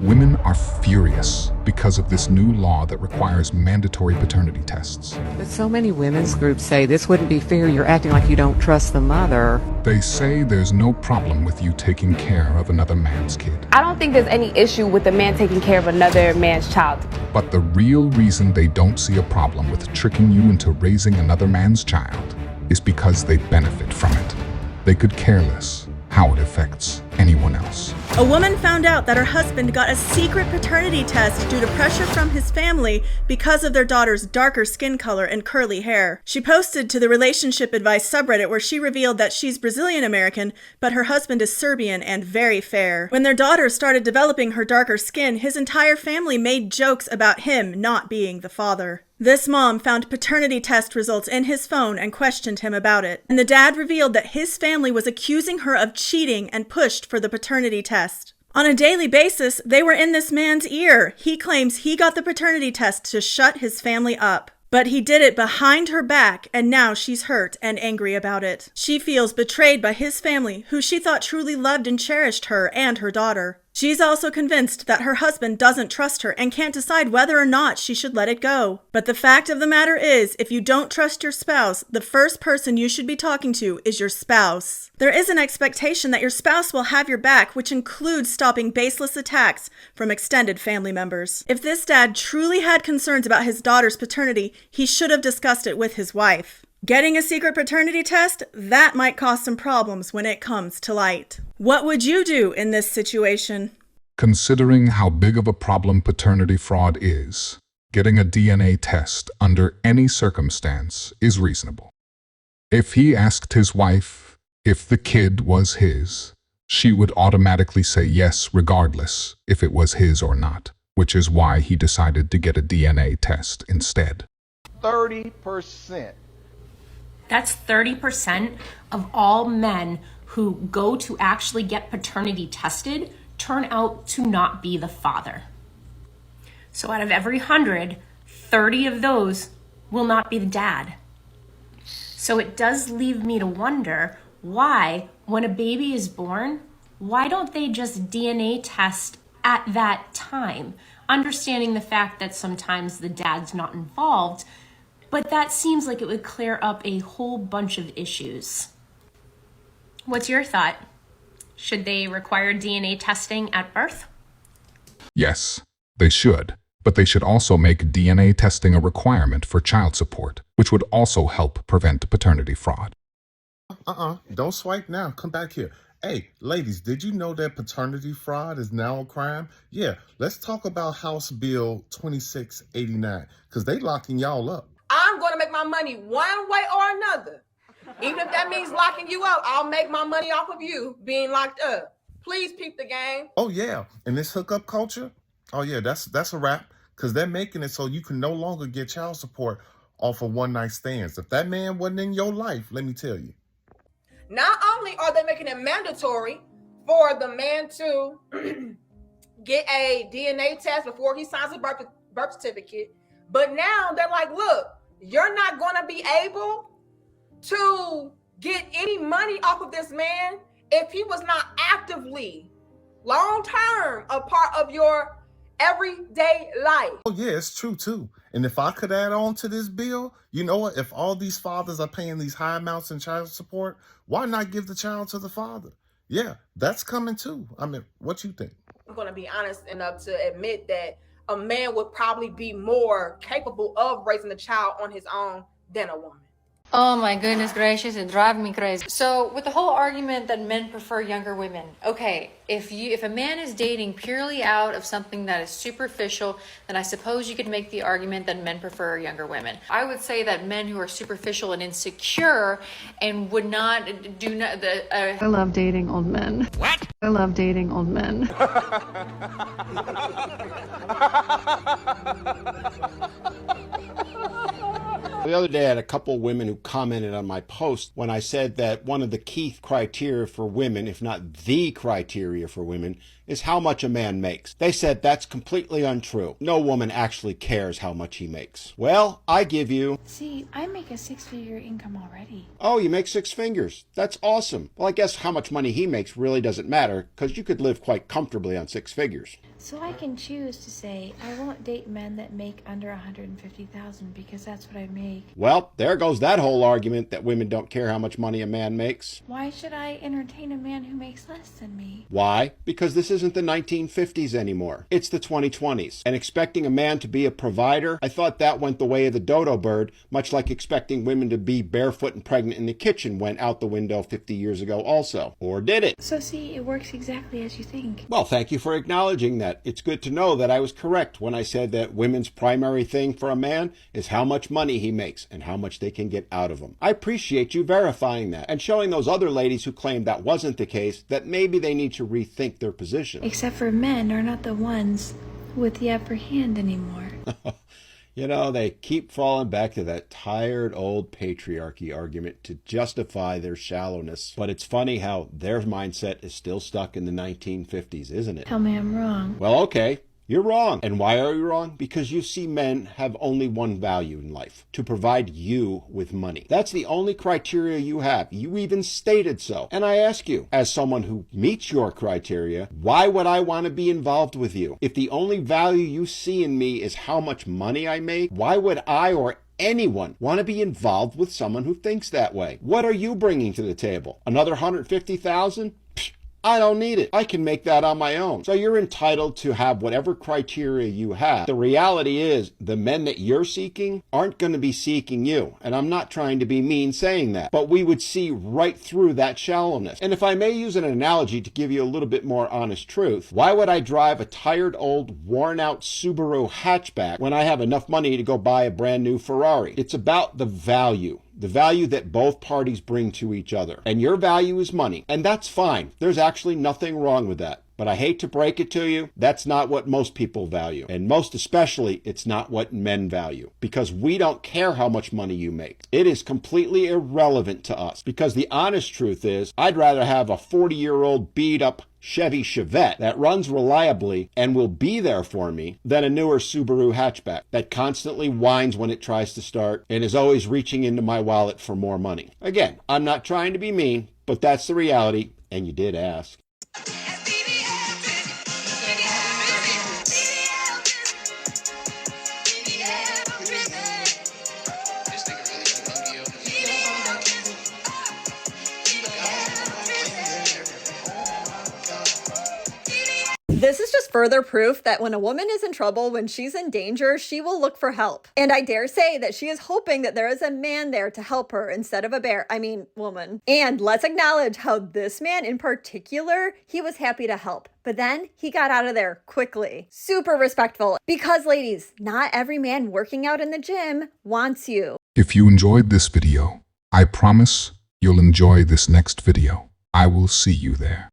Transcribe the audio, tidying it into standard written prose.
Women are furious because of this new law that requires mandatory paternity tests. But so many women's groups say this wouldn't be fair, you're acting like you don't trust the mother. They say there's no problem with you taking care of another man's kid. I don't think there's any issue with a man taking care of another man's child. But the real reason they don't see a problem with tricking you into raising another man's child is because they benefit from it. They could care less how it affects anyone else. A woman found out that her husband got a secret paternity test due to pressure from his family because of their daughter's darker skin color and curly hair. She posted to the relationship advice subreddit where she revealed that she's Brazilian American, but her husband is Serbian and very fair. When their daughter started developing her darker skin, his entire family made jokes about him not being the father. This mom found paternity test results in his phone and questioned him about it. And the dad revealed that his family was accusing her of cheating and pushed for the paternity test. On a daily basis, they were in this man's ear. He claims he got the paternity test to shut his family up. But he did it behind her back, and now she's hurt and angry about it. She feels betrayed by his family, who she thought truly loved and cherished her and her daughter. She's also convinced that her husband doesn't trust her and can't decide whether or not she should let it go. But the fact of the matter is, if you don't trust your spouse, the first person you should be talking to is your spouse. There is an expectation that your spouse will have your back, which includes stopping baseless attacks from extended family members. If this dad truly had concerns about his daughter's paternity, he should have discussed it with his wife. Getting a secret paternity test, that might cause some problems when it comes to light. What would you do in this situation? Considering how big of a problem paternity fraud is, getting a DNA test under any circumstance is reasonable. If he asked his wife if the kid was his, she would automatically say yes regardless if it was his or not, which is why he decided to get a DNA test instead. 30%. That's 30% of all men who go to actually get paternity tested turn out to not be the father. So out of every 100, 30 of those will not be the dad. So it does leave me to wonder why, when a baby is born, why don't they just DNA test at that time? Understanding the fact that sometimes the dad's not involved, but that seems like it would clear up a whole bunch of issues. What's your thought? Should they require DNA testing at birth? Yes, they should, but they should also make DNA testing a requirement for child support, which would also help prevent paternity fraud. Don't swipe now. Come back here. Hey, ladies, did you know that paternity fraud is now a crime? Yeah, let's talk about House Bill 2689, because they locking y'all up. I'm going to make my money one way or another. Even if that means locking you up, I'll make my money off of you being locked up. Please peep the game. Oh, yeah. And this hookup culture? Oh, yeah, that's a wrap, because they're making it so you can no longer get child support off of one-night stands. If that man wasn't in your life, let me tell you. Not only are they making it mandatory for the man to get a DNA test before he signs a birth certificate, but now they're like, look, you're not going to be able to get any money off of this man if he was not actively, long-term, a part of your everyday life. Oh, yeah, it's true, too. And if I could add on to this bill, you know what? If all these fathers are paying these high amounts in child support, why not give the child to the father? Yeah, that's coming, too. I mean, what you think? I'm going to be honest enough to admit that a man would probably be more capable of raising a child on his own than a woman. Oh my goodness gracious, it drives me crazy. So with the whole argument that men prefer younger women, okay, if a man is dating purely out of something that is superficial, then I suppose you could make the argument that men prefer younger women. I would say that men who are superficial and insecure and would not I love dating old men. What? I love dating old men. The other day, I had a couple of women who commented on my post when I said that one of the key criteria for women, if not the criteria for women, is how much a man makes. They said that's completely untrue. No woman actually cares how much he makes. Well, I give you... See, I make a six-figure income already. Oh, you make six fingers. That's awesome. Well, I guess how much money he makes really doesn't matter, because you could live quite comfortably on six figures. So I can choose to say, I won't date men that make under $150,000 because that's what I make. Well, there goes that whole argument that women don't care how much money a man makes. Why should I entertain a man who makes less than me? Why? Because this isn't the 1950s anymore. It's the 2020s. And expecting a man to be a provider, I thought that went the way of the dodo bird, much like expecting women to be barefoot and pregnant in the kitchen went out the window 50 years ago also. Or did it? So see, it works exactly as you think. Well, thank you for acknowledging that. It's good to know that I was correct when I said that women's primary thing for a man is how much money he makes and how much they can get out of him. I appreciate you verifying that and showing those other ladies who claimed that wasn't the case that maybe they need to rethink their position. Except for men are not the ones with the upper hand anymore. You know, they keep falling back to that tired old patriarchy argument to justify their shallowness. But it's funny how their mindset is still stuck in the 1950s, isn't it? Tell me I'm wrong. Well, okay. You're wrong. And why are you wrong? Because you see men have only one value in life, to provide you with money. That's the only criteria you have. You even stated so. And I ask you, as someone who meets your criteria, why would I want to be involved with you? If the only value you see in me is how much money I make, why would I or anyone want to be involved with someone who thinks that way? What are you bringing to the table? Another 150,000? I don't need it. I can make that on my own. So you're entitled to have whatever criteria you have. The reality is the men that you're seeking aren't going to be seeking you. And I'm not trying to be mean saying that, but we would see right through that shallowness. And if I may use an analogy to give you a little bit more honest truth, why would I drive a tired old worn out Subaru hatchback when I have enough money to go buy a brand new Ferrari? It's about the value that both parties bring to each other. And your value is money. And that's fine. There's actually nothing wrong with that. But I hate to break it to you, that's not what most people value. And most especially, it's not what men value. Because we don't care how much money you make. It is completely irrelevant to us. Because the honest truth is, I'd rather have a 40-year-old beat-up Chevy Chevette that runs reliably and will be there for me than a newer Subaru hatchback that constantly whines when it tries to start and is always reaching into my wallet for more money. Again, I'm not trying to be mean, but that's the reality, and you did ask. This is just further proof that when a woman is in trouble, when she's in danger, she will look for help. And I dare say that she is hoping that there is a man there to help her instead of woman. And let's acknowledge how this man in particular, he was happy to help. But then he got out of there quickly. Super respectful. Because ladies, not every man working out in the gym wants you. If you enjoyed this video, I promise you'll enjoy this next video. I will see you there.